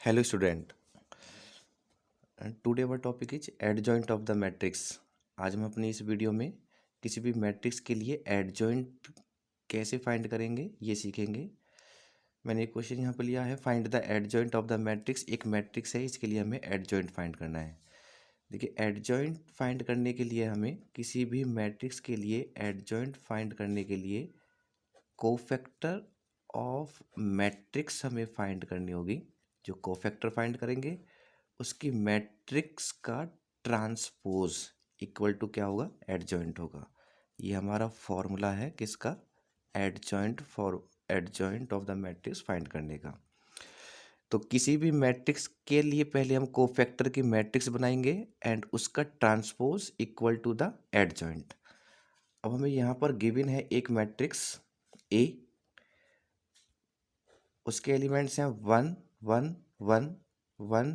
Hello student, and today our topic is adjoint of the matrix। आज हम अपनी इस वीडियो में किसी भी मैट्रिक्स के लिए एडजॉइंट कैसे फाइंड करेंगे ये सीखेंगे। मैंने एक क्वेश्चन यहाँ पर लिया है, find the adjoint of the matrix. एक मैट्रिक्स है, इसके लिए हमें एडजॉइंट फाइंड करना है। देखिए, एडजॉइंट फाइंड करने के लिए हमें किसी भी मैट्रिक्स के लिए एडजॉइंट फाइंड करने के लिए कोफैक्टर ऑफ मैट्रिक्स हमें फाइंड करनी होगी। जो कोफैक्टर फाइंड करेंगे उसकी मैट्रिक्स का ट्रांसपोज इक्वल टू क्या होगा, एडजॉइंट होगा। ये हमारा फॉर्मूला है किसका, adjoint of the matrix find करने का। तो किसी भी मैट्रिक्स के लिए पहले हम कोफैक्टर की मैट्रिक्स बनाएंगे एंड उसका transpose equal to the adjoint. अब हमें यहाँ पर गिवन है एक मैट्रिक्स ए, उसके एलिमेंट्स हैं 1 1 1 1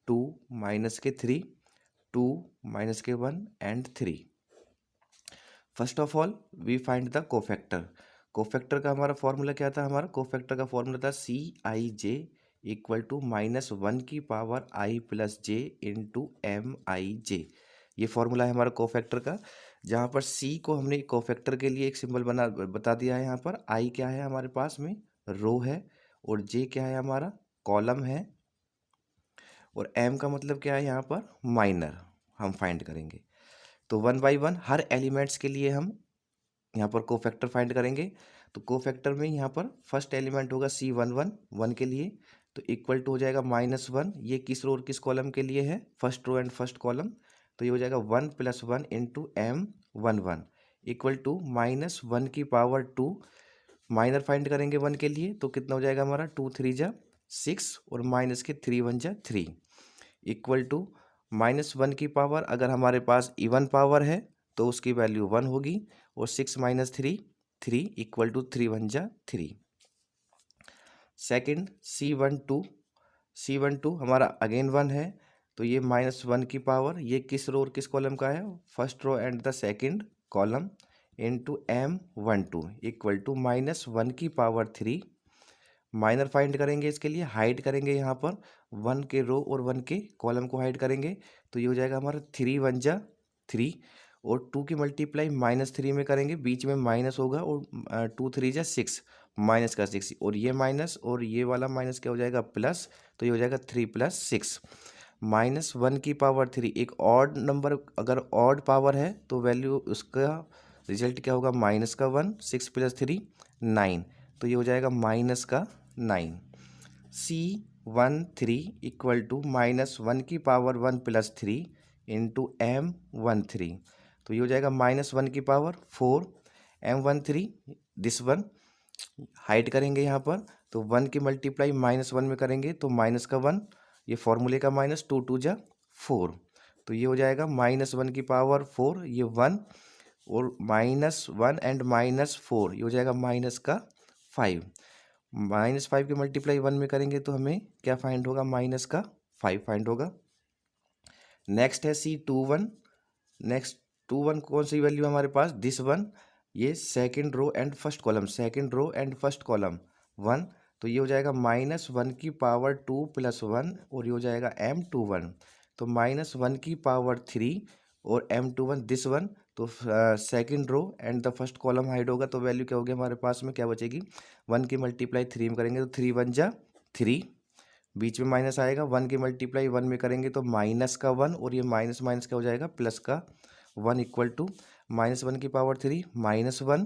2 माइनस के 3 2 माइनस के 1 and 3। First of all we find the cofactor. Cofactor का हमारा फॉर्मूला क्या था, हमारा कोफैक्टर का फॉर्मूला था CIJ इक्वल टू -1 की power I plus J into MIJ। ये फॉर्मूला है हमारा कोफैक्टर का, जहाँ पर C को हमने कोफैक्टर के लिए एक सिंबल बता दिया है। यहाँ पर I क्या है हमारे पास में, रो है, और J क्या है हमारा, कॉलम है, और M का मतलब क्या है यहाँ पर, माइनर हम फाइंड करेंगे। तो 1 बाई 1 हर एलिमेंट्स के लिए हम यहाँ पर कोफैक्टर फाइंड करेंगे। तो कोफैक्टर में यहाँ पर फर्स्ट एलिमेंट होगा C11 1 के लिए, तो इक्वल टू हो जाएगा -1। ये किस रो और किस कॉलम के लिए है, first row and first column. तो ये हो जाएगा 1 + 1 इंटू M11 इक्वल टू -1 की पावर 2। माइनर फाइंड करेंगे 1 के लिए, तो कितना हो जाएगा हमारा, 2 3 जा 6 और माइनस के 3 1 जा 3 इक्वल टू -1 की पावर, अगर हमारे पास इवन पावर है तो उसकी वैल्यू 1 होगी, और 6 - 3 3 इक्वल टू 3 1 जा 3। सेकेंड C12 हमारा अगेन 1 है, तो ये -1 की पावर, ये किस रो और किस कॉलम का है, first row and the second column into M12 equal to -1 की पावर 3। माइनर फाइंड करेंगे, इसके लिए हाइड करेंगे यहाँ पर 1 के रो और 1 के कॉलम को हाइड करेंगे, तो ये हो जाएगा हमारा 3 1 जा 3, और 2 की मल्टीप्लाई -3 में करेंगे, बीच में माइनस होगा, और 2 3 जा 6 माइनस का 6, और ये माइनस और ये वाला माइनस क्या हो जाएगा, प्लस। तो ये हो जाएगा 3 + 6 -1 की पावर 3। एक ऑड नंबर अगर ऑड पावर है तो वैल्यू उसका रिजल्ट क्या होगा, -1 6 + 3 9, तो ये हो जाएगा -9। C13 इक्वल टू -1 की पावर 1 + 3 इंटू M13, तो ये हो जाएगा -1 की power 4 M13, this one hide करेंगे यहाँ पर, तो 1 की मल्टीप्लाई -1 में करेंगे तो माइनस का 1, ये फॉर्मूले का माइनस, 2 2 जा 4, तो ये हो जाएगा -1 की पावर 4, ये 1 और -1 एंड -4, ये हो जाएगा -5। -5 की मल्टीप्लाई 1 में करेंगे तो हमें क्या फाइंड होगा, -5 फाइंड होगा। नेक्स्ट है C21। नेक्स्ट 21 कौन सी वैल्यू हमारे पास, दिस वन, ये second row and first column 1, तो ये हो जाएगा -1 की पावर 2 + 1, और ये हो जाएगा M21, तो -1 की पावर 3 और M21 दिस वन, तो second row and the first column hide होगा, तो वैल्यू क्या होगी हमारे पास में, क्या बचेगी, 1 की मल्टीप्लाई 3 में करेंगे तो 3 1 जा 3, बीच में माइनस आएगा, 1 की मल्टीप्लाई 1 में करेंगे तो माइनस का 1, और ये माइनस माइनस क्या हो जाएगा, प्लस का 1 इक्वल टू -1 की पावर 3 -1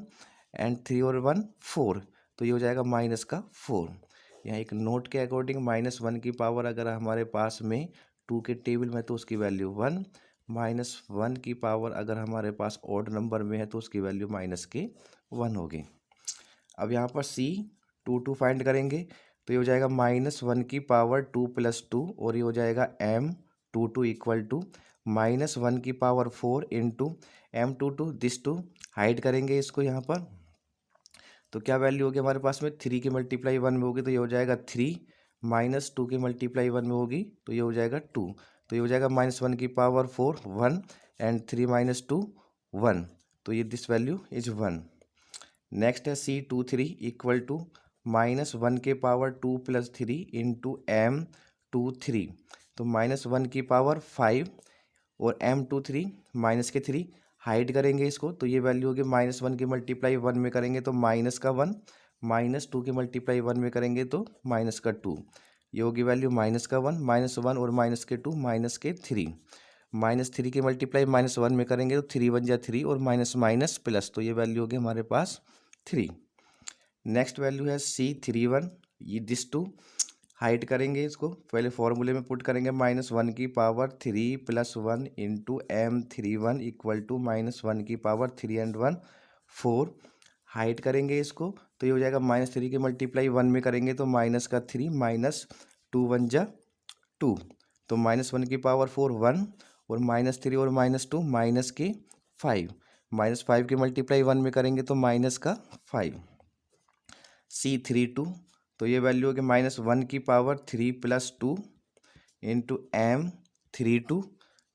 एंड 3 और 1 4, तो ये हो जाएगा -4। यहाँ एक नोट के अकॉर्डिंग -1 की पावर अगर हमारे पास में 2 के टेबल में तो उसकी वैल्यू 1, -1 की पावर अगर हमारे पास ऑड नंबर में है तो उसकी वैल्यू -1 होगी। अब यहाँ पर C22 फाइंड करेंगे, तो ये हो जाएगा -1 की पावर 2 + 2, और ये हो जाएगा M22 इक्वल टू -1 की power 4 into M22 this 2, hide करेंगे इसको यहाँ पर, तो क्या वैल्यू होगी हमारे पास में, 3 की मल्टीप्लाई 1 में होगी तो ये हो जाएगा 3, -2 की मल्टीप्लाई 1 में होगी तो ये हो जाएगा 2, तो ये हो जाएगा -1 की पावर 4 1 एंड 3 - 2 1, तो ये दिस वैल्यू इज 1। नेक्स्ट है C23 इक्वल टू -1 के पावर 2 + 3 इंटू 2 3, तो -1 की पावर 5 और m2 3 -3 हाइड करेंगे इसको, तो ये वैल्यू होगी -1 की मल्टीप्लाई 1 में करेंगे तो -1, -2 की मल्टीप्लाई 1 में करेंगे तो -2, ये होगी वैल्यू -1, -1 और -2 -3, -3 की मल्टीप्लाई -1 में करेंगे तो 3 1 जा 3 और माइनस माइनस प्लस, तो ये वैल्यू होगी हमारे पास 3। नेक्स्ट वैल्यू है C31, ये दिस टू हाइड करेंगे इसको, पहले फॉर्मूले में पुट करेंगे -1 की power 3 + 1 into M31 equal to -1 की पावर 3 and 1 4, हाइड करेंगे इसको, तो ये हो जाएगा -3 की मल्टीप्लाई 1 में करेंगे तो -3 -2 1 जा 2, तो -1 की पावर 4 1 और -3 और -2 -5, -5 की मल्टीप्लाई 1 में करेंगे तो -5। C32, तो ये वैल्यू होगी -1 की पावर 3 + 2 इंटू M32,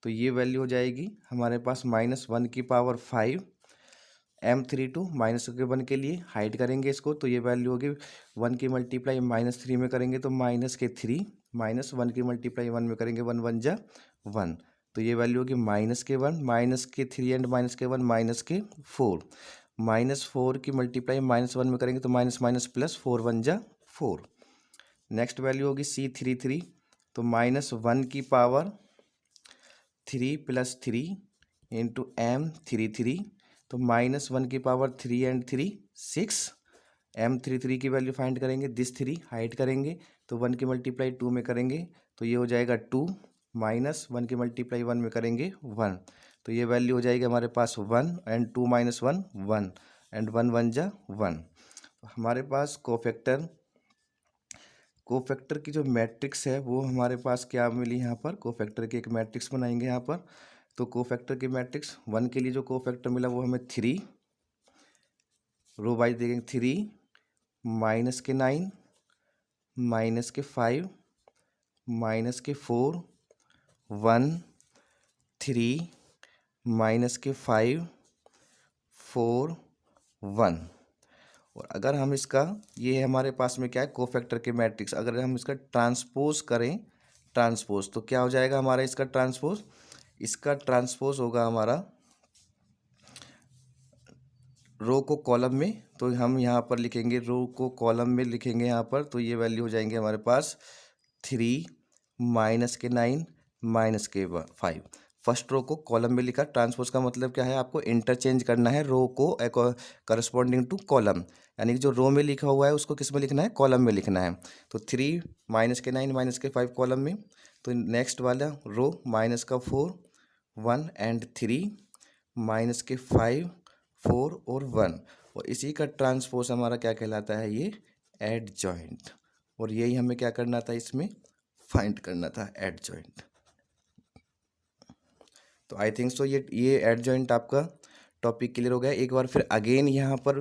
तो ये वैल्यू हो जाएगी हमारे पास -1 की पावर 5, M32 -1 के लिए हाइड करेंगे इसको, तो ये वैल्यू होगी 1 की मल्टीप्लाई -3 में करेंगे तो -3, -1 की मल्टीप्लाई 1 में करेंगे 1 1 जा 1, तो ये वैल्यू होगी -1, -3 एंड -1 -4, -4 की मल्टीप्लाई -1 में करेंगे तो माइनस प्लस 4 1 जा 4। नेक्स्ट वैल्यू होगी C33, तो -1 की पावर 3 + 3 इंटू M33, तो -1 की पावर 3 and 3 6, M33 की वैल्यू फाइंड करेंगे, दिस 3 हाइड करेंगे तो 1 की मल्टीप्लाई 2 में करेंगे तो ये हो जाएगा 2, -1 की मल्टीप्लाई 1 में करेंगे 1, तो ये वैल्यू हो जाएगी हमारे पास 1 एंड 2 - 1 1 एंड 1 1 जा 1। हमारे पास कोफैक्टर की जो मैट्रिक्स है वो हमारे पास क्या मिली, यहाँ पर कोफैक्टर की एक मैट्रिक्स बनाएंगे यहाँ पर, तो कोफैक्टर की मैट्रिक्स 1 के लिए जो कोफैक्टर मिला वो हमें 3, रो वाइज देखेंगे 3 -9 -5 -4 1 3 -5 4 1। और अगर हम इसका, ये हमारे पास में क्या है कोफैक्टर के मैट्रिक्स, अगर हम इसका ट्रांसपोज करें, ट्रांसपोज तो क्या हो जाएगा हमारा इसका ट्रांसपोज होगा हमारा रो को कॉलम में, तो हम यहाँ पर लिखेंगे रो को कॉलम में लिखेंगे यहाँ पर, तो ये वैल्यू हो जाएंगे हमारे पास 3 -9 -5। फर्स्ट रो को कॉलम में लिखा, ट्रांसपोज का मतलब क्या है, आपको इंटरचेंज करना है रो को करस्पॉन्डिंग टू कॉलम, यानी कि जो रो में लिखा हुआ है उसको किस में लिखना है, कॉलम में लिखना है, तो 3 -9 -5 कॉलम में, तो नेक्स्ट वाला रो -4 1 एंड 3 -5 4 और 1, और इसी का ट्रांसपोज हमारा क्या कहलाता है, ये एडजॉइंट, और यही हमें क्या करना था, इसमें फाइंड करना था एडजॉइंट। तो आई थिंक सो ये एडजॉइंट आपका टॉपिक क्लियर हो गया। एक बार फिर अगेन यहाँ पर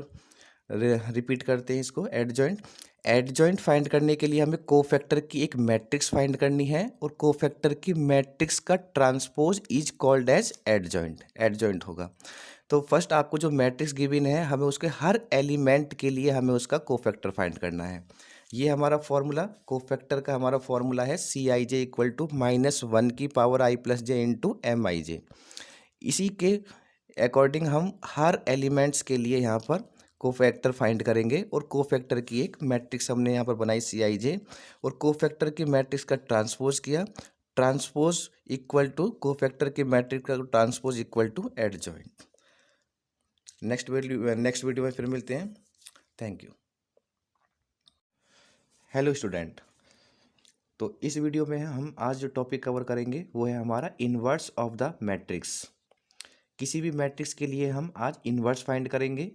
रिपीट करते हैं इसको, एडजॉइंट फाइंड करने के लिए हमें कोफैक्टर की एक मैट्रिक्स फाइंड करनी है, और कोफैक्टर की मैट्रिक्स का transpose is called as adjoint होगा। तो फर्स्ट आपको जो मैट्रिक्स गिवन है, हमें उसके हर एलिमेंट के लिए हमें उसका कोफैक्टर फाइंड करना है। ये हमारा फॉर्मूला, कोफैक्टर का हमारा फॉर्मूला है CIJ इक्वल टू -1 की power I + J into MIJ। इसी के अकॉर्डिंग हम हर एलिमेंट्स के लिए यहाँ पर कोफैक्टर फाइंड करेंगे, और कोफैक्टर की एक मैट्रिक्स हमने यहाँ पर बनाई CIJ, और कोफैक्टर की मैट्रिक्स का ट्रांसपोज किया, ट्रांसपोज इक्वल टू कोफैक्टर की मैट्रिक्स का transpose equal to adjoint. Next video में फिर मिलते हैं। Thank you. हेलो स्टूडेंट, तो इस वीडियो में हम आज जो टॉपिक कवर करेंगे वो है हमारा इन्वर्स ऑफ द मैट्रिक्स। किसी भी मैट्रिक्स के लिए हम आज इन्वर्स फाइंड करेंगे।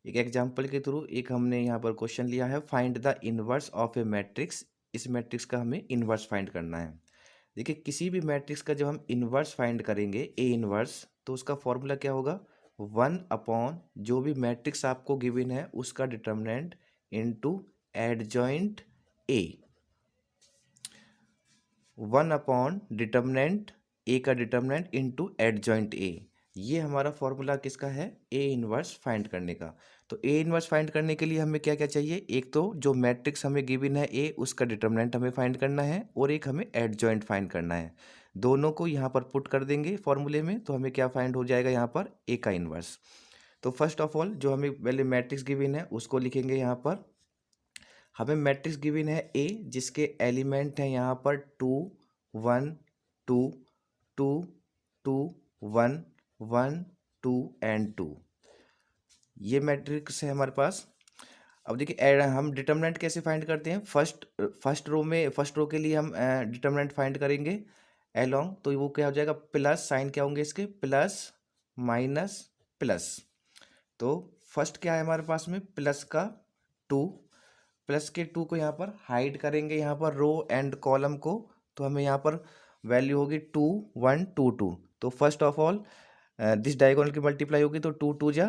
एक एग्जांपल के थ्रू एक हमने यहाँ पर क्वेश्चन लिया है, find the inverse of A matrix. इस मैट्रिक्स का हमें इन्वर्स फाइंड करना है। देखिए, किसी भी मैट्रिक्स का जब हम इन्वर्स फाइंड करेंगे, ए इन्वर्स, तो उसका फॉर्मूला क्या होगा, 1 जो भी मैट्रिक्स आपको गिवन है उसका determinant into adjoint A. 1 determinant A का डिटर्मिनेंट इंटू एडजॉइंट ए। ये हमारा फॉर्मूला किसका है, ए इनवर्स फाइंड करने का। तो ए इनवर्स फाइंड करने के लिए हमें क्या क्या चाहिए, एक तो जो मैट्रिक्स हमें गिवन है ए, उसका डिटर्मिनेंट हमें फाइंड करना है, और एक हमें एडजॉइंट फाइंड करना है। दोनों को यहाँ पर पुट कर देंगे फॉर्मूले में, तो हमें क्या फाइंड हो जाएगा यहाँ पर, ए का इनवर्स। तो फर्स्ट ऑफ ऑल जो हमें पहले मैट्रिक्स गिवन है उसको लिखेंगे यहाँ पर। हमें मैट्रिक्स गिवन है ए, जिसके एलिमेंट हैं यहाँ पर 2 1 2 2 2 1 1 2 एंड 2। ये मैट्रिक्स है हमारे पास। अब देखिए हम डिटर्मिनेंट कैसे फाइंड करते हैं, फर्स्ट रो के लिए हम डिटर्मिनेंट फाइंड करेंगे एलोंग, तो वो क्या हो जाएगा, प्लस साइन क्या होंगे इसके, प्लस माइनस प्लस। तो फर्स्ट क्या है हमारे पास में, प्लस का 2, प्लस के 2 को यहाँ पर हाइड करेंगे यहाँ पर रो एंड कॉलम को, तो हमें यहाँ पर वैल्यू होगी 2 1 2 2। तो first of all this diagonal की मल्टीप्लाई होगी, तो 2 2 जा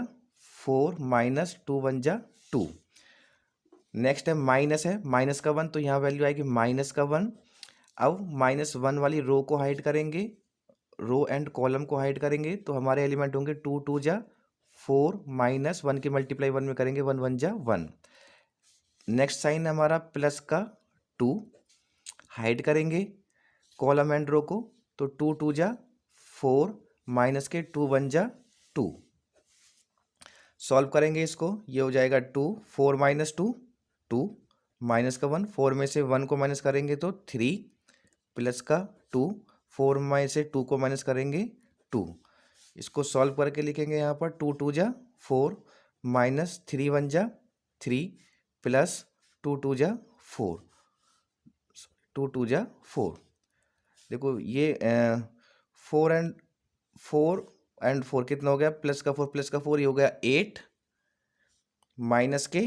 4 माइनस 2 1 जा 2। नेक्स्ट है माइनस, है माइनस का 1, तो यहाँ वैल्यू आएगी माइनस का 1। अब -1 वाली रो को हाइड करेंगे, रो एंड कॉलम को हाइड करेंगे, तो हमारे एलिमेंट होंगे 2 2 जा 4 माइनस 1 की मल्टीप्लाई 1 में करेंगे 1 1 जा 1। नेक्स्ट साइन हमारा प्लस का 2, हाइड करेंगे कॉलम एंड रो को, तो 2 2 जा 4 माइनस के 2 1 जा 2। सॉल्व करेंगे इसको, ये हो जाएगा 2 4 माइनस 2 2 माइनस का 1, 4 में से 1 को माइनस करेंगे तो 3, प्लस का 2 4 में से 2 को माइनस करेंगे 2। इसको सॉल्व करके लिखेंगे यहाँ पर 2 2 जा 4 माइनस 3 1 जा 3 प्लस 2 2 जा 4, 2 2 जा 4। देखो ये 4 एंड 4 कितना हो गया, प्लस का 4 ये हो गया 8 माइनस के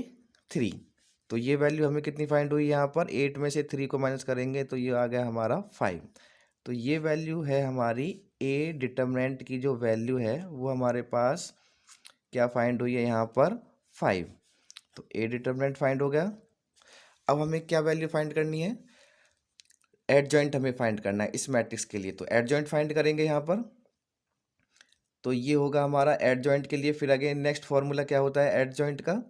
3। तो ये वैल्यू हमें कितनी फाइंड हुई यहाँ पर, 8 में से 3 को माइनस करेंगे तो ये आ गया हमारा 5। तो ये वैल्यू है हमारी ए डिटर्मिनेंट की, जो वैल्यू है वो हमारे पास क्या फाइंड हुई है यहाँ पर 5। तो ए डिटर्मिनेंट फाइंड हो गया। अब हमें क्या वैल्यू फाइंड करनी है, एडजॉइंट हमें फाइंड करना है इस मैट्रिक्स के लिए। तो एडजॉइंट फाइंड करेंगे यहाँ पर, तो ये होगा हमारा एडजॉइंट के लिए। फिर अगेन नेक्स्ट फॉर्मूला क्या होता है एडजॉइंट का,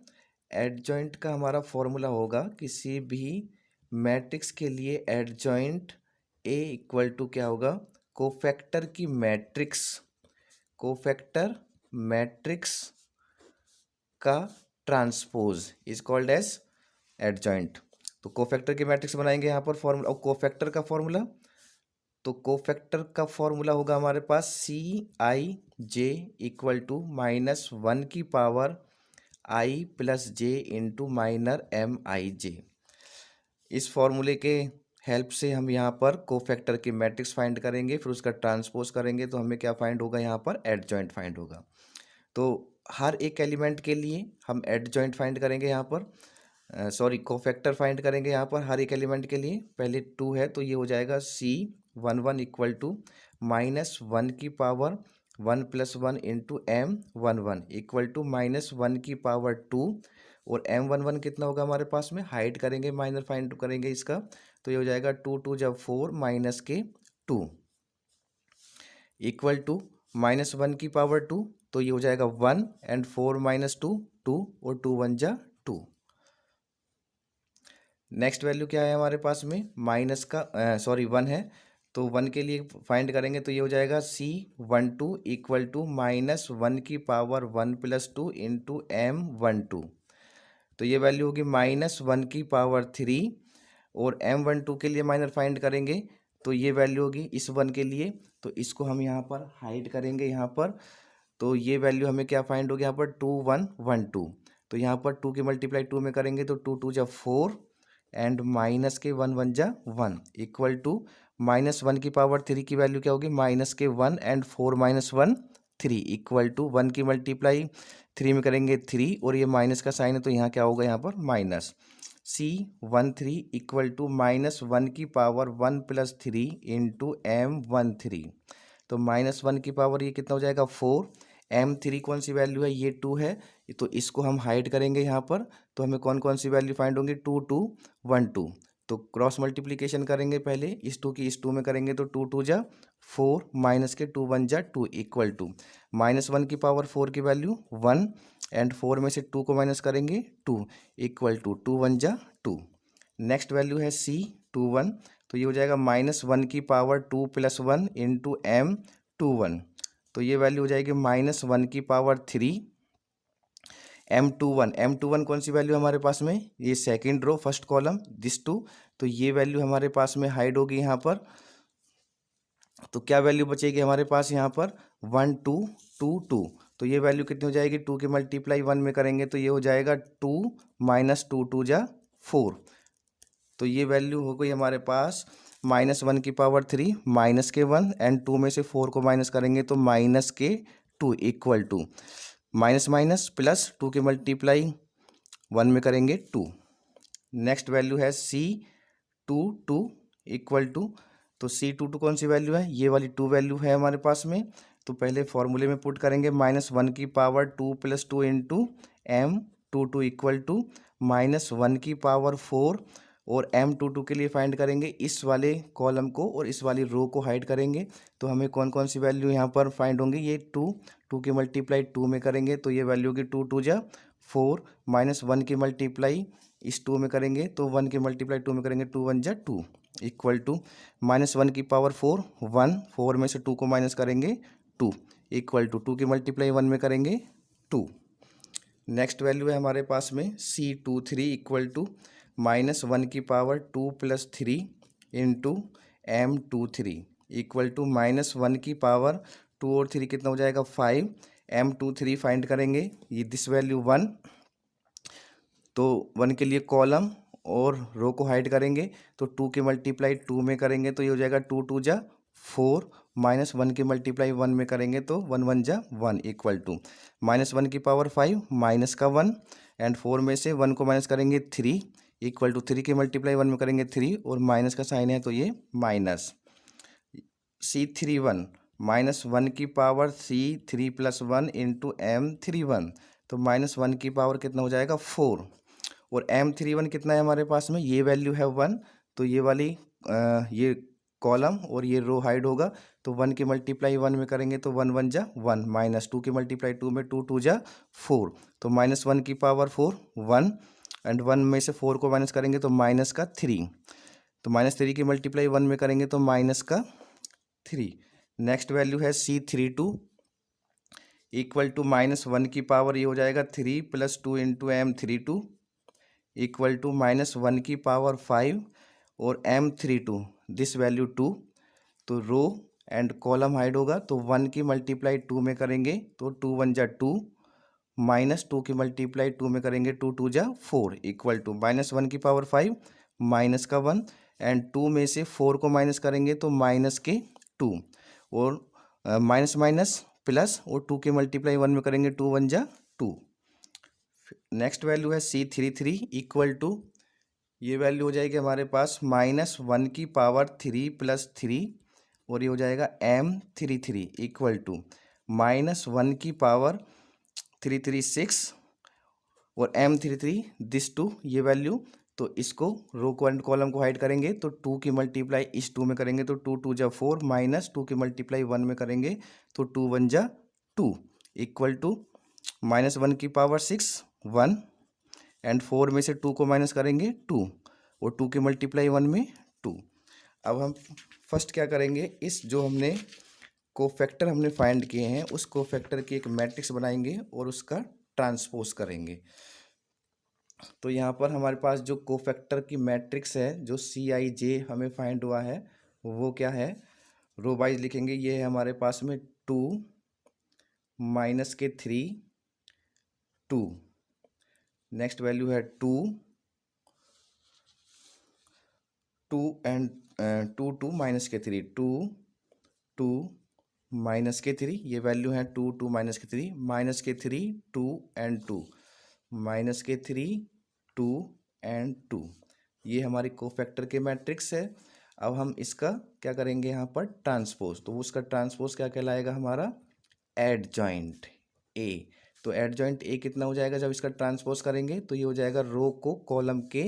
एडजॉइंट का हमारा फॉर्मूला होगा किसी भी मैट्रिक्स के लिए एडजॉइंट ए इक्वल टू क्या होगा, कोफैक्टर की मैट्रिक्स, कोफैक्टर मैट्रिक्स का transpose is called as adjoint. तो कोफैक्टर की मैट्रिक्स बनाएंगे यहाँ पर फॉर्मूला, और कोफैक्टर का फॉर्मूला, तो कोफैक्टर का फॉर्मूला होगा हमारे पास CIJ इक्वल टू -1 की power I plus J into minor MIJ। इस फॉर्मूले के हेल्प से हम यहाँ पर कोफैक्टर की मैट्रिक्स फाइंड करेंगे, फिर उसका ट्रांसपोज करेंगे, तो हमें क्या फाइंड होगा यहाँ पर, एडजॉइंट फाइंड होगा। तो हर एक एलिमेंट के लिए हम एडजॉइंट फाइंड करेंगे यहाँ पर, कोफैक्टर फाइंड करेंगे यहाँ पर हर एक एलिमेंट के लिए। पहले 2 है तो ये हो जाएगा C11 इक्वल टू -1 की power 1 plus 1 into M11 equal to -1 की पावर 2, और M11 कितना होगा हमारे पास में, हाइड करेंगे माइनर फाइंड करेंगे इसका, तो ये हो जाएगा 2 2 जब 4 माइनस के 2 इक्वल टू -1 की पावर 2, तो ये हो जाएगा 1 एंड 4 माइनस 2 2, और 2 1 जा 2। नेक्स्ट वैल्यू क्या है हमारे पास में, माइनस का 1 है, तो 1 के लिए फाइंड करेंगे, तो ये हो जाएगा C12 इक्वल टू -1 की पावर 1 प्लस 2 इंटू M12। तो ये वैल्यू होगी -1 की पावर 3, और M12 के लिए माइनर फाइंड करेंगे, तो ये वैल्यू होगी इस 1 के लिए, तो इसको हम यहाँ पर हाइड करेंगे यहाँ पर, तो ये वैल्यू हमें क्या फाइंड होगी यहाँ पर 2 1 1 2। तो यहाँ पर 2 की मल्टीप्लाई 2 में करेंगे तो 2 2 जा 4 एंड माइनस के 1 1 जा 1 इक्वल टू -1 की पावर 3 की वैल्यू क्या होगी, माइनस के 1 एंड 4 माइनस 1 3 इक्वल टू 1 की मल्टीप्लाई 3 में करेंगे 3, और ये माइनस का साइन है तो यहाँ क्या होगा यहाँ पर माइनस। C13 इक्वल टू -1 की पावर 1 प्लस 3 इंटू M13। तो -1 की पावर ये कितना हो जाएगा 4, M3 कौन सी वैल्यू है, ये 2 है, तो इसको हम हाइड करेंगे यहाँ पर, तो हमें कौन कौन सी वैल्यू फाइंड होंगी 2 2 1 2। तो क्रॉस मल्टीप्लिकेशन करेंगे पहले, इस टू की इस टू में करेंगे तो टू टू जा 4 माइनस के 2 1 जा 2 इक्वल टू -1 की पावर 4 की वैल्यू 1 एंड 4 में से 2 को माइनस करेंगे 2 इक्वल टू 2 1 जा 2। नेक्स्ट वैल्यू है C 2 1, तो ये हो जाएगा -1 की पावर 2 + 1 इंटू M 2 1, तो ये वैल्यू हो जाएगी -1 की पावर 3 M21 कौन सी वैल्यू हमारे पास में, ये second row first column this two, तो ये वैल्यू हमारे पास में हाइड होगी यहाँ पर। तो क्या वैल्यू बचेगी हमारे पास यहाँ पर 1 2 2 2, तो ये वैल्यू कितनी हो जाएगी, 2 की मल्टीप्लाई 1 में करेंगे तो ये हो जाएगा 2 - 2 2 जा 4, तो ये वैल्यू हो गई हमारे पास -1 की पावर 3 माइनस के 1 एंड 2 में से 4 को माइनस करेंगे तो माइनस के 2 equal to minus minus plus 2 की मल्टीप्लाई 1 में करेंगे 2। नेक्स्ट वैल्यू है C 2 2 इक्वल टू, तो C 2 2 कौन सी वैल्यू है, ये वाली 2 वैल्यू है हमारे पास में, तो पहले फॉर्मूले में पुट करेंगे -1 की power 2 + 2 into M22 equal to -1 की पावर 4 और M22 के लिए फाइंड करेंगे इस वाले कॉलम को और इस वाली रो को हाइड करेंगे, तो हमें कौन कौन सी वैल्यू यहाँ पर फाइंड होंगी, ये 2 की मल्टीप्लाई 2 में करेंगे तो ये वैल्यू होगी 2 2 जा 4 -1 की मल्टीप्लाई इस 2 में करेंगे तो 1 की मल्टीप्लाई 2 में करेंगे 2 1 जा 2 इक्वल टू -1 की पावर 4 1, 4 में से 2 को माइनस करेंगे 2 इक्वल टू 2 की मल्टीप्लाई 1 में करेंगे 2। नेक्स्ट वैल्यू है हमारे पास में C23 इक्वल टू -1 की power 2 + 3 into M23 equal to -1 की पावर 2 और 3 कितना हो जाएगा 5, M23 फाइंड करेंगे, ये दिस वैल्यू 1, तो 1 के लिए कॉलम और रो को हाइड करेंगे तो 2 की मल्टीप्लाई 2 में करेंगे तो ये हो जाएगा 2 2 जा 4 -1 की मल्टीप्लाई 1 में करेंगे तो 1 1 जा 1 इक्वल टू -1 की पावर 5 माइनस का 1 एंड 4 में से 1 को माइनस करेंगे 3 इक्वल टू 3 की मल्टीप्लाई 1 में करेंगे 3 और माइनस का साइन है तो ये माइनस। C31 -1 की पावर C3 + 1 इंटू M31, तो -1 की पावर कितना हो जाएगा 4 और M31 कितना है हमारे पास में, ये वैल्यू है 1, तो ये वाली ये कॉलम और ये रो हाइड होगा तो 1 की मल्टीप्लाई 1 में करेंगे तो 1 1 जा 1 माइनस 2 की मल्टीप्लाई 2 में 2 2 जा 4, तो -1 की पावर 4 1 एंड 1 में से 4 को माइनस करेंगे तो माइनस का 3, तो -3 की मल्टीप्लाई 1 में करेंगे तो माइनस का 3। नेक्स्ट वैल्यू है C32 इक्वल टू -1 की पावर ये हो जाएगा 3 + 2 इंटू M32 इक्वल टू -1 की पावर 5 और M32 दिस वैल्यू 2, तो रो एंड कॉलम हाइड होगा तो 1 की मल्टीप्लाई 2 में करेंगे तो 2 1 जा 2 -2 की मल्टीप्लाई 2 में करेंगे 2 2 जा 4 इक्वल टू -1 की पावर 5 माइनस का 1 एंड 2 में से 4 को माइनस करेंगे तो माइनस के 2 और माइनस माइनस प्लस और 2 की मल्टीप्लाई 1 में करेंगे 2 1 जा 2। नेक्स्ट वैल्यू है C33 इक्वल टू, ये वैल्यू हो जाएगी हमारे पास -1 की पावर 3 + 3 और ये हो जाएगा M33 इक्वल टू -1 की पावर 3 3 6 और M33 दिस टू, ये वैल्यू, तो इसको रो को एंड कॉलम को हाइड करेंगे तो 2 की मल्टीप्लाई इस 2 में करेंगे तो 2 2 जा 4 माइनस 2 की मल्टीप्लाई 1 में करेंगे तो 2 1 जा 2 इक्वल टू -1 की पावर 6 1 एंड 4 में से 2 को माइनस करेंगे 2 और 2 की मल्टीप्लाई 1 में 2। अब हम फर्स्ट क्या करेंगे, इस जो हमने कोफैक्टर हमने फाइंड किए हैं उस कोफैक्टर की एक मैट्रिक्स बनाएंगे और उसका ट्रांसपोज करेंगे। तो यहाँ पर हमारे पास जो कोफैक्टर की मैट्रिक्स है जो CIJ हमें फाइंड हुआ है वो क्या है, रो वाइज लिखेंगे, ये है हमारे पास में 2 - 3 2, नेक्स्ट वैल्यू है 2 2 एंड 2 2 -3 2 2 -3, ये वैल्यू है 2 2 -3 2 एंड 2 -3 2 एंड 2, ये हमारी कोफैक्टर के मैट्रिक्स है। अब हम इसका क्या करेंगे यहाँ पर ट्रांसपोज, तो उसका ट्रांसपोज क्या कहलाएगा हमारा एडजॉइंट A, तो एडजॉइंट ए कितना हो जाएगा जब इसका ट्रांसपोज करेंगे, तो ये हो जाएगा रो को कॉलम के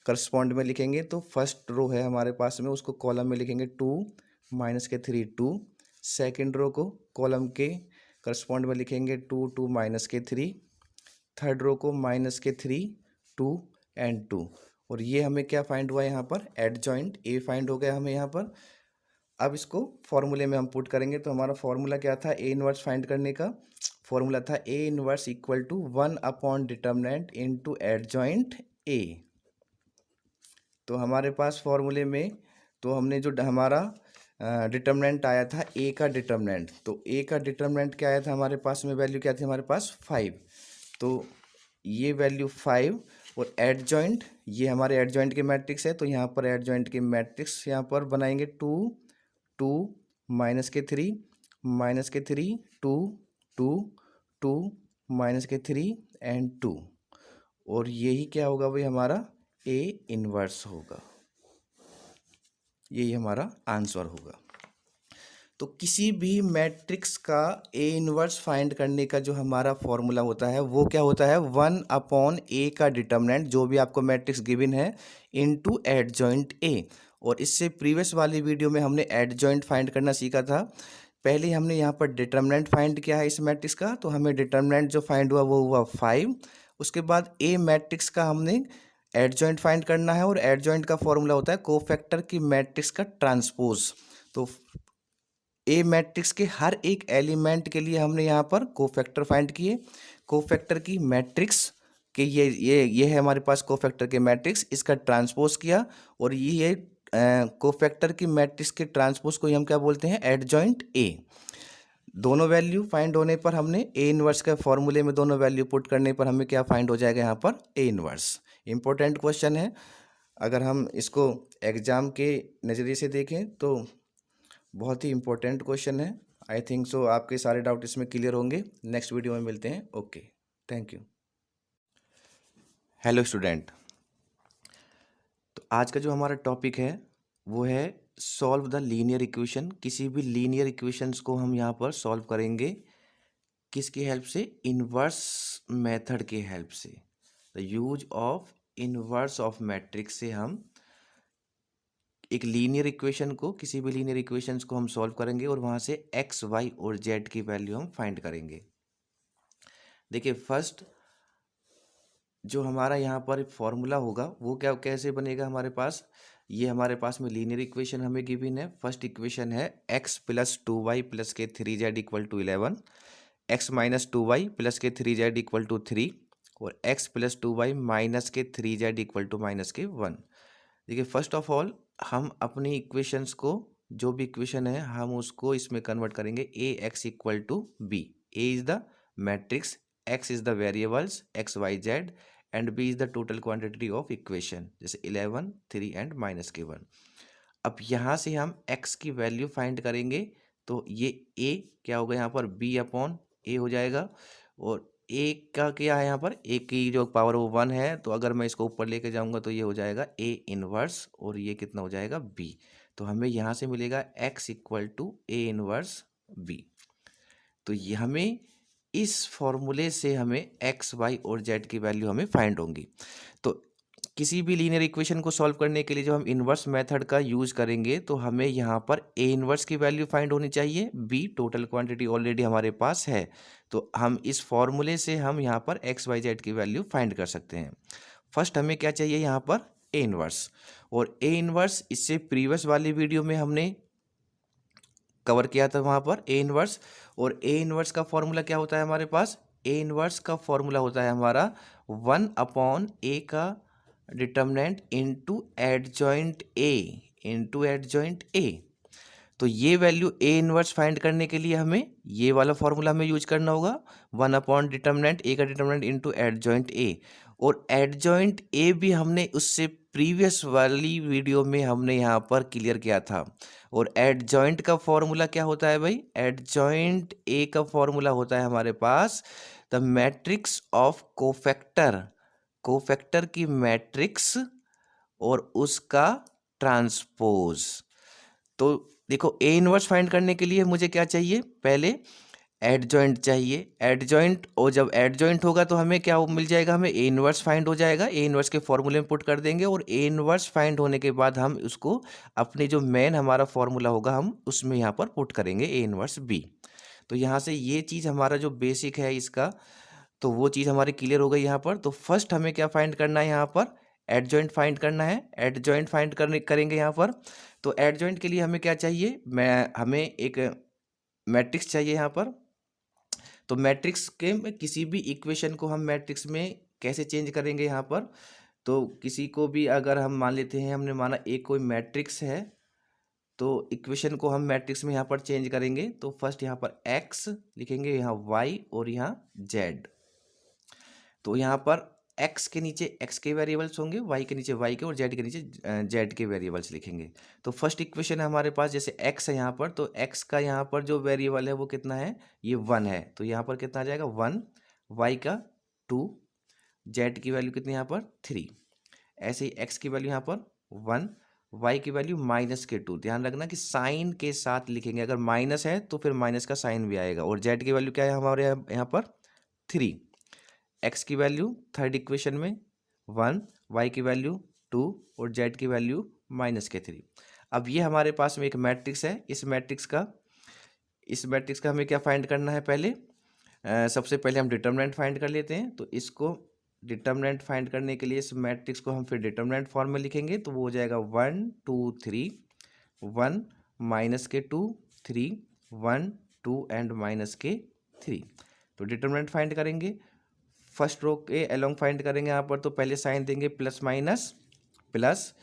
करस्पॉन्ड में लिखेंगे। तो फर्स्ट रो है हमारे पास में, उसको कॉलम में लिखेंगे 2 माइनस के 3 2। सेकेंड रो को कॉलम के करस्पॉन्ड में लिखेंगे 2 2 माइनस के 3। थर्ड रो को माइनस के 3 2 एंड 2। और ये हमें क्या फाइंड हुआ यहाँ पर, एडजॉइंट ए फाइंड हो गया हमें यहाँ पर। अब इसको फॉर्मूले में हम पुट करेंगे। तो हमारा फॉर्मूला क्या था ए इनवर्स फाइंड करने का, फॉर्मूला था A inverse equal to 1 upon determinant into adjoint A. तो हमारे पास फॉर्मूले में तो हमने जो हमारा डिटर्मिनेंट आया था ए का डिटर्मिनेंट, तो ए का डिटर्मिनेंट क्या आया था हमारे पास में, वैल्यू क्या थी हमारे पास 5। तो ये वैल्यू 5 और एडजॉइंट, ये हमारे एडजॉइंट के मैट्रिक्स है। तो यहाँ पर एडजॉइंट के मैट्रिक्स यहाँ पर बनाएंगे 2 2 माइनस के 3 माइनस के 3 2 2 2 माइनस के 3 एंड 2। और यही क्या होगा भाई हमारा ए इनवर्स होगा, यही हमारा आंसर होगा। तो किसी भी मैट्रिक्स का ए इनवर्स फाइंड करने का जो हमारा फॉर्मूला होता है वो क्या होता है, 1 अपॉन ए का डिटर्मिनेंट जो भी आपको मैट्रिक्स गिवन है इनटू एडजॉइंट ए। और इससे प्रीवियस वाली वीडियो में हमने एडजॉइंट फाइंड करना सीखा था। पहले हमने यहाँ पर डिटर्मिनेंट फाइंड किया है इस मैट्रिक्स का, तो हमें डिटर्मिनेंट जो फाइंड हुआ वो हुआ 5। उसके बाद ए मैट्रिक्स का हमने एडजॉइंट फाइंड करना है, और एडजॉइंट का फॉर्मूला होता है कोफैक्टर की मैट्रिक्स का ट्रांसपोज। तो ए मैट्रिक्स के हर एक एलिमेंट के लिए हमने यहाँ पर कोफैक्टर फाइंड किए। कोफैक्टर की मैट्रिक्स के ये है हमारे पास कोफैक्टर के मैट्रिक्स, इसका ट्रांसपोज किया। और ये कोफैक्टर की मैट्रिक्स के ट्रांसपोज को ही हम क्या बोलते हैं, एडजॉइंट ए। दोनों वैल्यू फाइंड होने पर हमने ए इनवर्स के फॉर्मूले में दोनों वैल्यू पुट करने पर हमें क्या फाइंड हो जाएगा यहाँ पर, ए इनवर्स। इंपॉर्टेंट क्वेश्चन है, अगर हम इसको एग्जाम के नज़रिए से देखें तो बहुत ही इंपॉर्टेंट क्वेश्चन है। आई थिंक सो आपके सारे डाउट इसमें क्लियर होंगे। नेक्स्ट वीडियो में मिलते हैं। Okay, thank you. Hello student, तो आज का जो हमारा टॉपिक है वो है सॉल्व द लीनियर इक्वेशन। किसी भी लीनियर इक्वेशंस को हम यहाँ पर सॉल्व करेंगे किसकी हेल्प से, इनवर्स मेथड के हेल्प से। The use of inverse of matrix से हम एक लीनियर इक्वेशन को, किसी भी लीनियर इक्वेशंस को हम सॉल्व करेंगे और वहाँ से एक्स वाई और जेड की वैल्यू हम फाइंड करेंगे। देखिए फर्स्ट जो हमारा यहाँ पर फॉर्मूला होगा वो क्या कैसे बनेगा हमारे पास, ये हमारे पास में लीनियर इक्वेशन हमें गिवन है। फर्स्ट इक्वेशन है x प्लस 2y प्लस के 3z equal to 11, x minus 2y plus के 3z इक्वल टू 3 और x प्लस 2y माइनस के 3z इक्वल टू माइनस के 1। देखिए फर्स्ट ऑफ ऑल हम अपनी इक्वेशंस को, जो भी इक्वेशन है हम उसको इसमें कन्वर्ट करेंगे। A X equal to B, A is the matrix, X is the variables X Y Z and B is the total quantity of equation, जैसे 11 3 एंड माइनस के 1। अब यहाँ से हम एक्स की वैल्यू फाइंड करेंगे, तो ये ए क्या होगा यहाँ पर, बी अपॉन ए हो जाएगा। और ए का क्या है यहाँ पर, ए की जो पावर वो 1 है, तो अगर मैं इसको ऊपर लेके जाऊंगा तो ये हो जाएगा ए इनवर्स, और ये कितना हो जाएगा बी। तो हमें यहाँ से मिलेगा x equal to A inverse B. तो ये हमें इस फॉर्मूले से हमें x y और z की वैल्यू हमें फाइंड होंगी। तो किसी भी लीनियर इक्वेशन को सॉल्व करने के लिए जब हम इन्वर्स मेथड का यूज करेंगे तो हमें यहाँ पर ए इन्वर्स की वैल्यू फाइंड होनी चाहिए, बी टोटल क्वांटिटी ऑलरेडी हमारे पास है, तो हम इस फॉर्मूले से हम यहाँ पर एक्स वाई जेड की वैल्यू फाइंड कर सकते हैं। फर्स्ट हमें क्या चाहिए यहाँ पर, ए इन्वर्स। और ए इन्वर्स इससे प्रीवियस वाली वीडियो में हमने कवर किया था वहाँ पर ए इन्वर्स। और ए इन्वर्स का फॉर्मूला क्या होता है हमारे पास, ए इन्वर्स का फॉर्मूला होता है हमारा 1 अपॉन ए का डिटर्मिनेंट इनटू एडजॉइंट ए। तो ये वैल्यू ए इनवर्स फाइंड करने के लिए हमें ये वाला फॉर्मूला हमें यूज करना होगा, 1 अपॉन डिटर्मिनेंट ए का डिटर्मिनेंट इनटू एडजॉइंट ए। और एडजॉइंट ए भी हमने उससे प्रीवियस वाली वीडियो में हमने यहाँ पर क्लियर किया था। और एडजॉइंट का फॉर्मूला क्या होता है भाई, एडजॉइंट ए का फॉर्मूला होता है हमारे पास द मैट्रिक्स ऑफ कोफैक्टर की मैट्रिक्स और उसका ट्रांसपोज। तो देखो ए इनवर्स फाइंड करने के लिए मुझे क्या चाहिए, पहले एडजॉइंट चाहिए, एडजॉइंट, और जब एडजॉइंट होगा तो हमें क्या मिल जाएगा, हमें ए इनवर्स फाइंड हो जाएगा, ए इनवर्स के फॉर्मूले में पुट कर देंगे, और ए इनवर्स फाइंड होने के बाद हम उसको अपने जो मेन हमारा फॉर्मूला होगा हम उसमें यहाँ पर पुट करेंगे ए इनवर्स बी। तो यहाँ से ये चीज़ हमारा जो बेसिक है इसका, तो वो चीज़ हमारी क्लियर हो गई यहाँ पर। तो फर्स्ट हमें क्या फाइंड करना है यहाँ पर, एडजॉइंट फाइंड करना है, एडजॉइंट फाइंड करने करेंगे यहाँ पर। तो एडजॉइंट के लिए हमें क्या चाहिए, हमें एक मैट्रिक्स चाहिए यहाँ पर। तो मैट्रिक्स के में किसी भी इक्वेशन को हम मैट्रिक्स में कैसे चेंज करेंगे यहाँ पर, तो किसी को भी अगर हम मान लेते हैं, हमने माना एक कोई मैट्रिक्स है, तो इक्वेशन को हम मैट्रिक्स में यहाँ पर चेंज करेंगे। तो फर्स्ट यहाँ पर एक्स लिखेंगे, यहाँ वाई और यहाँ जेड। तो यहाँ पर एक्स के नीचे एक्स के वेरिएबल्स होंगे, वाई के नीचे वाई के, और जेड के नीचे जेड के वेरिएबल्स लिखेंगे। तो फर्स्ट इक्वेशन है हमारे पास, जैसे एक्स है यहाँ पर, तो एक्स का यहाँ पर जो वेरिएबल है वो कितना है, ये 1 है। तो यहाँ पर कितना आ जाएगा 1, वाई का 2, जेड की वैल्यू कितनी यहाँ पर 3। ऐसे ही एक्स की वैल्यू यहाँ पर 1, वाई की वैल्यू -2। ध्यान रखना कि साइन के साथ लिखेंगे, अगर माइनस है तो फिर माइनस का साइन भी आएगा। और जेड की वैल्यू क्या है हमारे यहाँ पर 3, एक्स की वैल्यू थर्ड इक्वेशन में 1, वाई की वैल्यू 2 और जेड की वैल्यू -3। अब ये हमारे पास में एक मैट्रिक्स है। इस मैट्रिक्स का हमें क्या फाइंड करना है, पहले सबसे पहले हम डिटर्मिनेंट फाइंड कर लेते हैं। तो इसको डिटर्मिनेंट फाइंड करने के लिए इस मैट्रिक्स को हम फिर डिटर्मिनेंट फॉर्म में लिखेंगे। तो वो हो जाएगा 1 2 3, 1 -2 3, 1 2 एंड -3। तो डिटर्मिनेंट फाइंड करेंगे, फर्स्ट रो के अलोंग फाइंड करेंगे यहाँ पर। तो पहले साइन देंगे प्लस माइनस प्लस,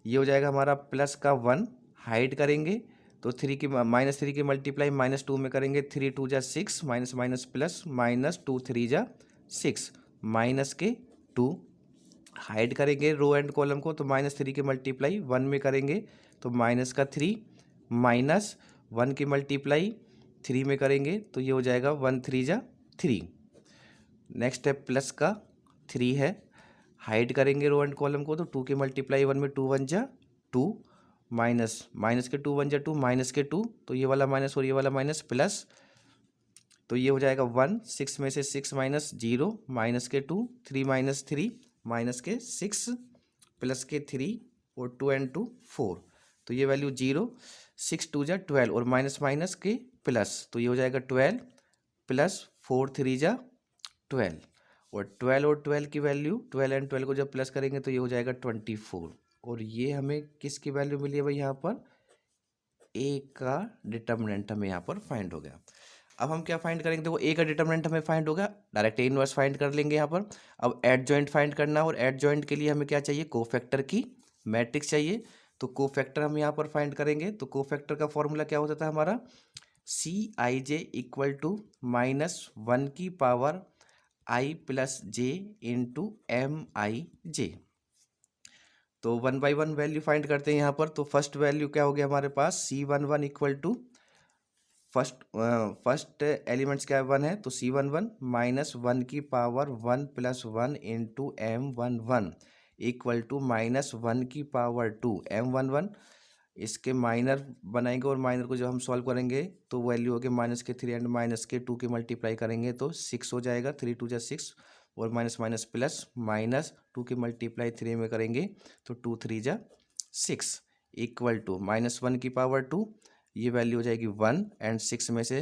ये हो जाएगा हमारा प्लस का 1, हाइड करेंगे तो -3 की मल्टीप्लाई -2 में करेंगे, 3 2 जा 6, माइनस माइनस प्लस, -2 3 जा 6, माइनस के 2, हाइड करेंगे रो एंड कॉलम को, तो -3 की मल्टीप्लाई 1 में करेंगे तो माइनस का 3, माइनस 1 की मल्टीप्लाई 3 में करेंगे तो ये हो जाएगा 1 3 जा 3। नेक्स्ट है प्लस का 3 है, हाइड करेंगे रो एंड कॉलम को, तो 2 की मल्टीप्लाई 1 में 2 1 जा 2, माइनस के 2 1 जा 2, माइनस के 2, तो ये वाला माइनस और ये वाला माइनस प्लस, तो ये हो जाएगा 1, 6 में से 6 माइनस 0, माइनस के 2, 3 -3, माइनस के 6 प्लस के 3 और 2 एंड 2 4, तो ये वैल्यू 0, 6 2 जा 12 और माइनस माइनस के प्लस, तो ये हो जाएगा 12 प्लस 4 3 जा 12, और 12 की वैल्यू 12 एंड 12 को जब प्लस करेंगे तो ये हो जाएगा 24। और ये हमें किसकी वैल्यू मिली है भाई, यहाँ पर ए का डिटर्मिनेंट हमें यहाँ पर फाइंड हो गया। अब हम क्या फाइंड करेंगे, देखो ए का डिटर्मिनेंट हमें फाइंड होगा, डायरेक्ट ए इनवर्स फाइंड कर लेंगे यहाँ पर। अब एडजॉइंट फाइंड करना, और एडजॉइंट के लिए हमें क्या चाहिए, कोफैक्टर की मैट्रिक्स चाहिए। तो कोफैक्टर हम यहाँ पर फाइंड करेंगे। तो कोफैक्टर का फॉर्मूला क्या होता था हमारा, Cij इक्वल टू -1 की power i plus J into MIJ। तो 1 बाई 1 वैल्यू फाइंड करते हैं यहाँ पर। तो फर्स्ट वैल्यू क्या हो गया हमारे पास, C11 equal to first elements क्या 1 है, तो C11 -1 की power 1 plus 1 into M11 equal to -1 की पावर 2 M11। इसके माइनर बनाएंगे और माइनर को जब हम सॉल्व करेंगे तो वैल्यू होगी -3 एंड -2 की मल्टीप्लाई करेंगे तो 6 हो जाएगा, 3 2 जा 6 और माइनस माइनस प्लस, -2 की मल्टीप्लाई 3 में करेंगे तो 2 3 जा 6 इक्वल टू -1 की पावर 2, ये वैल्यू हो जाएगी 1 एंड 6 में से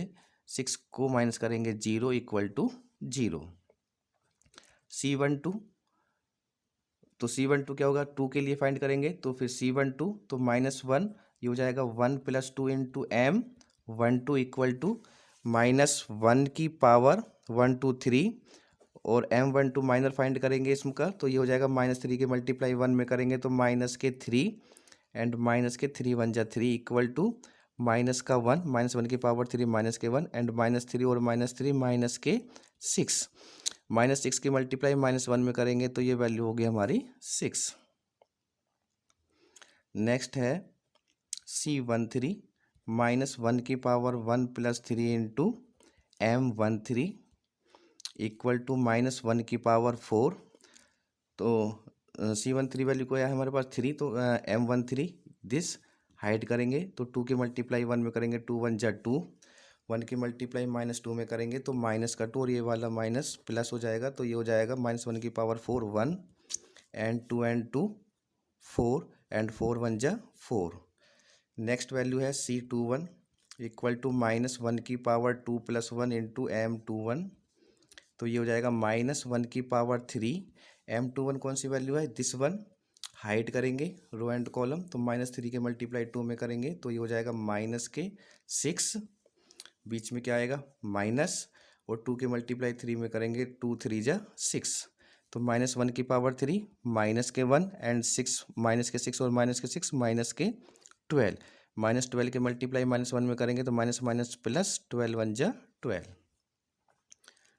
6 को माइनस करेंगे 0 इक्वल टू 0। C12, तो C12 क्या होगा, 2 के लिए फाइंड करेंगे तो फिर C12 तो -1, ये हो जाएगा 1 plus 2 into M12 equal to -1 की पावर 1 2 3 और M12 माइनर फाइंड करेंगे इसका, तो ये हो जाएगा -3 की मल्टीप्लाई 1 में करेंगे तो -3 एंड -3 1 जा 3 इक्वल टू माइनस का 1, -1 की पावर 3 माइनस के 1 एंड -3 और -3 माइनस के 6, -6 की मल्टीप्लाई -1 में करेंगे तो ये वैल्यू होगी हमारी 6। नेक्स्ट है C13 -1 की power 1 plus 3 into M13 equal to -1 की पावर 4। तो C13 वैल्यू को आया है हमारे पास 3, तो M13 दिस हाइड करेंगे तो 2 की मल्टीप्लाई 1 में करेंगे 2 1 जा 2, 1 की मल्टीप्लाई -2 में करेंगे तो -2 और ये वाला माइनस प्लस हो जाएगा, तो ये हो जाएगा -1 की पावर 4 1 and 2 4 and 4 1 जा 4। नेक्स्ट वैल्यू है C21 इक्वल टू -1 की पावर 2 + 1 इंटू M21, तो ये हो जाएगा -1 की पावर 3। M21 कौन सी वैल्यू है, दिस वन। हाइड करेंगे रो एंड कॉलम, तो -3 के मल्टीप्लाई 2 में करेंगे तो ये हो जाएगा -6। बीच में क्या आएगा माइनस, और 2 के मल्टीप्लाई 3 में करेंगे 2 3 जा 6, तो -1 की पावर 3 -1 एंड 6 -6 और -6 -12। -12 के मल्टीप्लाई -1 में करेंगे तो माइनस माइनस प्लस 12 1 जा 12।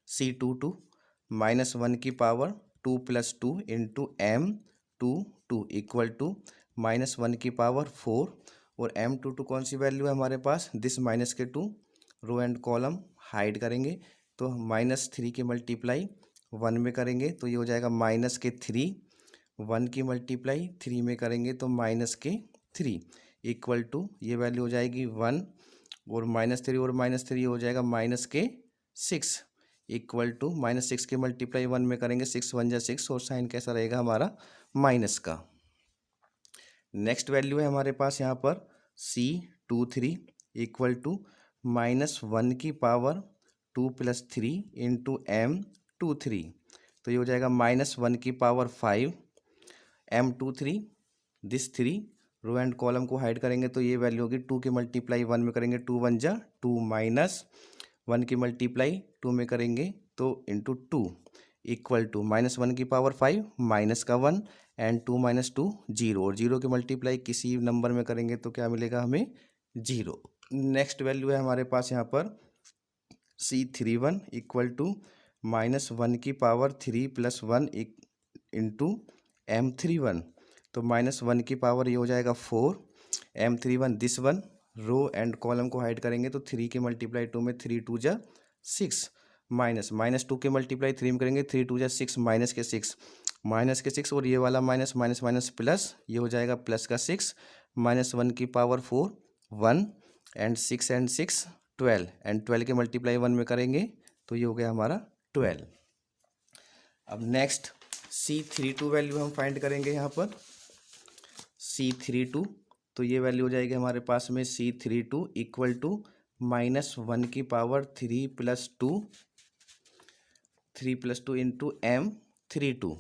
C22 -1 की power 2 + 2 into M22 equal to -1 की पावर 4, और M22 कौन सी वैल्यू है हमारे पास, this -2। Row and column hide करेंगे तो -3 के मल्टीप्लाई 1 में करेंगे तो ये हो जाएगा -3। 1 की मल्टीप्लाई 3 में करेंगे तो -3 इक्वल टू ये वैल्यू हो जाएगी 1, और -3 और -3 हो जाएगा -6 इक्वल टू -6 के मल्टीप्लाई 1 में करेंगे 6 1 जा 6, और साइन कैसा रहेगा हमारा माइनस का। नेक्स्ट वैल्यू है हमारे पास यहाँ पर C23 इक्वल टू -1 की पावर 2 + 3 इंटू M23, तो ये हो जाएगा -1 की power 5 M23 this 3। Row and column को हाइड करेंगे तो ये वैल्यू होगी 2 के मल्टीप्लाई 1 में करेंगे 2 1 जा 2, -1 की मल्टीप्लाई 2 में करेंगे तो इंटू 2 इक्वल टू -1 की पावर 5 माइनस का 1 एंड 2 - 2 0, और 0 की मल्टीप्लाई किसी नंबर में करेंगे तो क्या मिलेगा हमें 0। नेक्स्ट वैल्यू है हमारे पास यहाँ पर C31 इक्वल टू -1 की पावर 3 + 1 इंटू M31, तो -1 की पावर ये हो जाएगा 4, M31 this one. Row and column को हाइड करेंगे तो 3 के मल्टीप्लाई 2 में 3 2 जा 6, -2 के मल्टीप्लाई 3 में करेंगे 3 2 जा 6 -6 और ये वाला माइनस माइनस माइनस प्लस, ये हो जाएगा प्लस का 6, -1 की पावर 4 1 एंड 6 12 एंड 12 के मल्टीप्लाई 1 में करेंगे तो ये हो गया हमारा 12। अब नेक्स्ट C32 वैल्यू हम फाइंड करेंगे यहाँ पर C32, तो ये वैल्यू हो जाएगी हमारे पास में C32 इक्वल टू -1 की पावर 3 + 2 इंटू M32,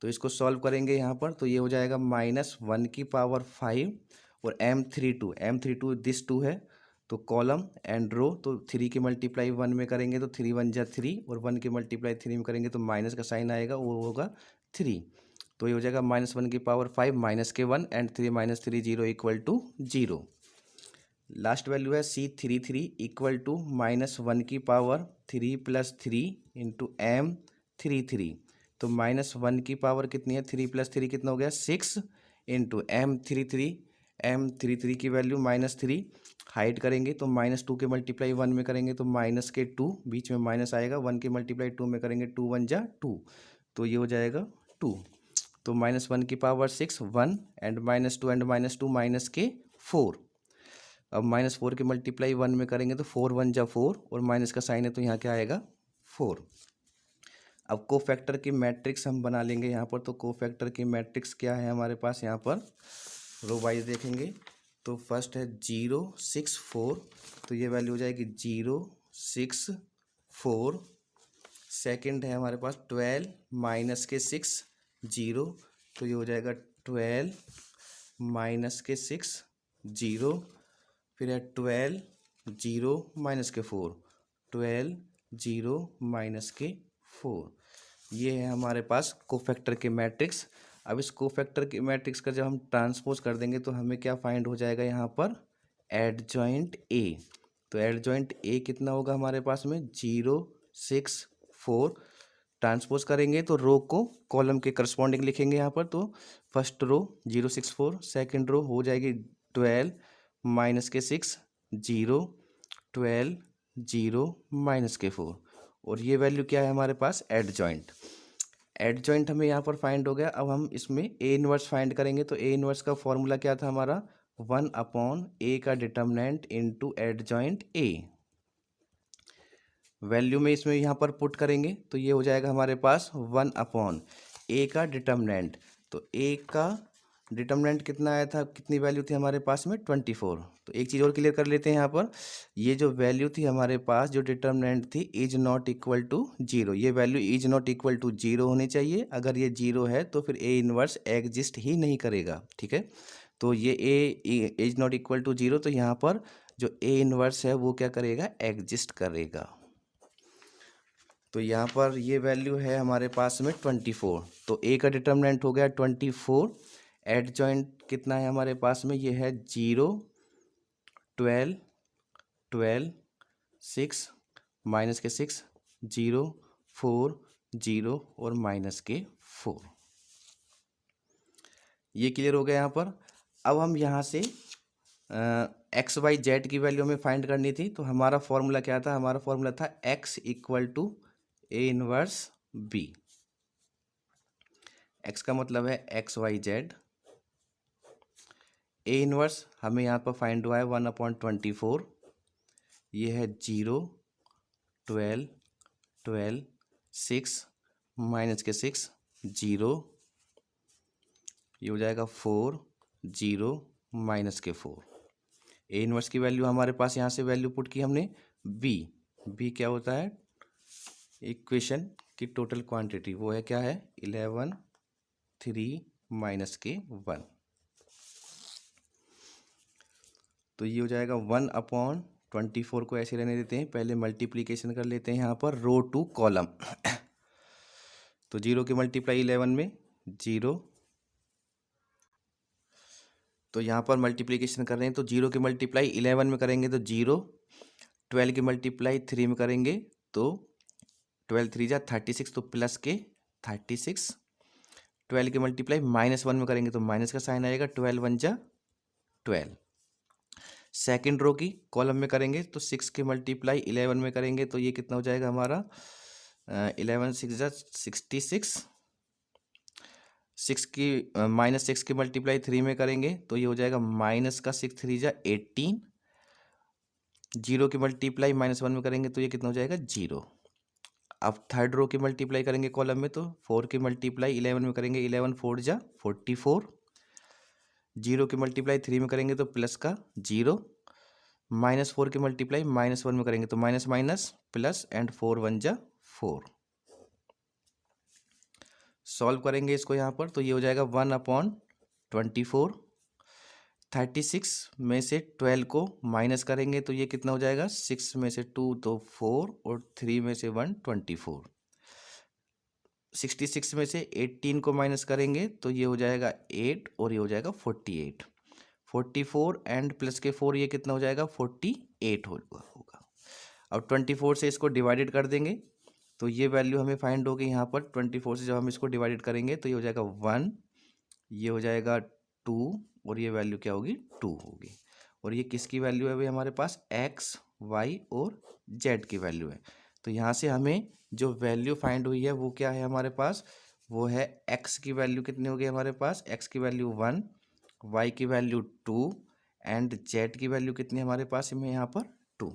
तो इसको सॉल्व करेंगे यहाँ पर तो ये हो जाएगा -1 की पावर 5 और M32 दिस 2 है, तो कॉलम एंड रो, तो 3 के मल्टीप्लाई 1 में करेंगे तो 3 1 जा 3, और 1 के मल्टीप्लाई 3 में करेंगे तो माइनस का साइन आएगा, वो होगा 3, तो ये हो जाएगा -1 की पावर 5 माइनस के 1 and 3 - 3 0 equal to 0। Last value है C33 इक्वल टू -1 की पावर 3 + 3 इंटू M33, तो -1 की पावर कितनी है 3 + 3 कितना हो गया 6 इंटू M33 की वैल्यू -3 हाइड करेंगे तो -2 के मल्टीप्लाई 1 में करेंगे तो माइनस के 2, बीच में माइनस आएगा, 1 के मल्टीप्लाई 2 में करेंगे 2 1 जा 2, तो ये हो जाएगा 2, तो -1 की पावर 6 1 एंड -2 एंड -2 माइनस के 4। अब -4 के मल्टीप्लाई 1 में करेंगे तो 4 1 जा 4, और माइनस का साइन है तो यहाँ क्या आएगा 4। अब कोफैक्टर की मैट्रिक्स हम बना लेंगे यहाँ पर, तो कोफैक्टर की मैट्रिक्स क्या है हमारे पास यहाँ पर रो वाइज देखेंगे तो फर्स्ट है 0 6 4, तो ये वैल्यू हो जाएगी 0 6 4। सेकंड है हमारे पास 12 माइनस के 6 0, तो ये हो जाएगा 12 माइनस के 6 0। फिर है 12 0 माइनस के 4, 12 0 माइनस के 4। ये है हमारे पास कोफैक्टर के मैट्रिक्स। अब इस कोफैक्टर के मैट्रिक्स का जब हम ट्रांसपोज कर देंगे तो हमें क्या फाइंड हो जाएगा यहाँ पर एडजॉइंट ए, तो एडजॉइंट ए कितना होगा हमारे पास में 0 6 4। ट्रांसपोज करेंगे तो रो को कॉलम के करस्पॉन्डिंग लिखेंगे यहाँ पर, तो फर्स्ट रो 0 6 4, सेकेंड रो हो जाएगी 12 माइनस के 6 0 12 0 माइनस के 4, और ये वैल्यू क्या है हमारे पास एडजॉइंट हमें यहाँ पर फाइंड हो गया। अब हम इसमें ए इनवर्स फाइंड करेंगे, तो ए इनवर्स का फॉर्मूला क्या था हमारा 1/a का डिटर्मिनेंट इनटू एडजॉइंट ए। वैल्यू में इसमें यहाँ पर पुट करेंगे तो ये हो जाएगा हमारे पास 1/a का डिटर्मिनेंट। तो a का डिटर्मिनेंट कितना आया था, कितनी वैल्यू थी हमारे पास में 24। तो एक चीज़ और क्लियर कर लेते हैं यहाँ पर, ये जो वैल्यू थी हमारे पास, जो डिटर्मिनेंट थी इज नॉट इक्वल टू 0, ये value is not equal to 0 होनी चाहिए। अगर ये 0 है तो फिर ए इनवर्स एग्जिस्ट ही नहीं करेगा, ठीक है। तो ये ए इज नॉट इक्वल टू 0, तो यहाँ पर जो ए इनवर्स है वो क्या करेगा, एग्जिस्ट करेगा। तो यहाँ पर ये वैल्यू है हमारे पास में 24। तो ए का डिटर्मिनेंट हो गया 24। एडजॉइंट कितना है हमारे पास में, ये है 0, 12, 12, 6, माइनस के 6, 0, 4, 0 और माइनस के 4। ये क्लियर हो गया यहाँ पर। अब हम यहाँ से एक्स वाई जेड की वैल्यू हमें फाइंड करनी थी। तो हमारा फॉर्मूला क्या था, हमारा फॉर्मूला था x equal to A inverse B. X का मतलब है x Y z. A inverse हमें यहाँ पर फाइंड हुआ है 1/24। ये है 0, 12, 12, 6, माइनस के 6, 0, ये हो जाएगा 4, 0, माइनस के 4। ए इनवर्स की वैल्यू हमारे पास यहाँ से वैल्यू पुट की हमने बी। बी क्या होता है, इक्वेशन की टोटल क्वांटिटी, वो है क्या है 11, 3, माइनस के 1। तो ये हो जाएगा 1/24 को ऐसे रहने देते हैं। पहले मल्टीप्लीकेशन कर लेते हैं यहाँ पर रो टू कॉलम। तो 0 की मल्टीप्लाई 11 में 0, तो यहाँ पर मल्टीप्लीकेशन कर रहे हैं तो 0 की मल्टीप्लाई 11 में करेंगे तो 0, 12 की मल्टीप्लाई 3 में करेंगे तो 12 3 जा 36, तो प्लस के 36। 12 की मल्टीप्लाई -1 में करेंगे तो माइनस का साइन आएगा, 12 1 जा 12। सेकेंड रो की कॉलम में करेंगे तो 6 की मल्टीप्लाई 11 में करेंगे तो ये कितना हो जाएगा हमारा 11 6 जा 66। 6 की -6 की मल्टीप्लाई 3 में करेंगे तो ये हो जाएगा माइनस का 6 3 जा 18। 0 की मल्टीप्लाई -1 में करेंगे तो ये कितना हो जाएगा 0। अब थर्ड रो की मल्टीप्लाई करेंगे कॉलम में तो 4 की मल्टीप्लाई 11 में करेंगे, 11 4 जा 44। 0 की मल्टीप्लाई 3 में करेंगे तो प्लस का 0। -4 की मल्टीप्लाई -1 में करेंगे तो माइनस माइनस प्लस एंड 4 1 जा 4। सॉल्व करेंगे इसको यहाँ पर तो ये हो जाएगा 1/24। 36 में से 12 को माइनस करेंगे तो ये कितना हो जाएगा, 6 में से 2 तो 4 और 3 में से 1 24। 66 में से 18 को माइनस करेंगे तो ये हो जाएगा 8 और ये हो जाएगा 48। 44 एंड प्लस के 4 ये कितना हो जाएगा 48 होगा। अब 24 से इसको डिवाइडेड कर देंगे तो ये वैल्यू हमें फाइंड होगी यहाँ पर। 24 से जब हम इसको डिवाइडेड करेंगे तो ये हो जाएगा 1, ये हो जाएगा 2 और ये वैल्यू क्या होगी 2 होगी। और ये किसकी वैल्यू है भाई, हमारे पास एक्स वाई और जेड की वैल्यू है। तो यहाँ से हमें जो वैल्यू फाइंड हुई है वो क्या है हमारे पास, वो है एक्स की वैल्यू कितनी होगी हमारे पास, एक्स की वैल्यू 1, वाई की वैल्यू 2 एंड जेड की वैल्यू कितनी है हमारे पास में यहाँ पर 2।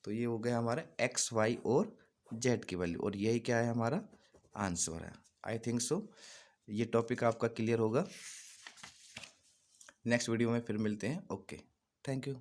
तो ये हो गया हमारा एक्स वाई और जेड की वैल्यू और यही क्या है हमारा आंसर है। आई थिंक सो ये टॉपिक आपका क्लियर होगा। नेक्स्ट वीडियो में फिर मिलते हैं। Okay, thank you.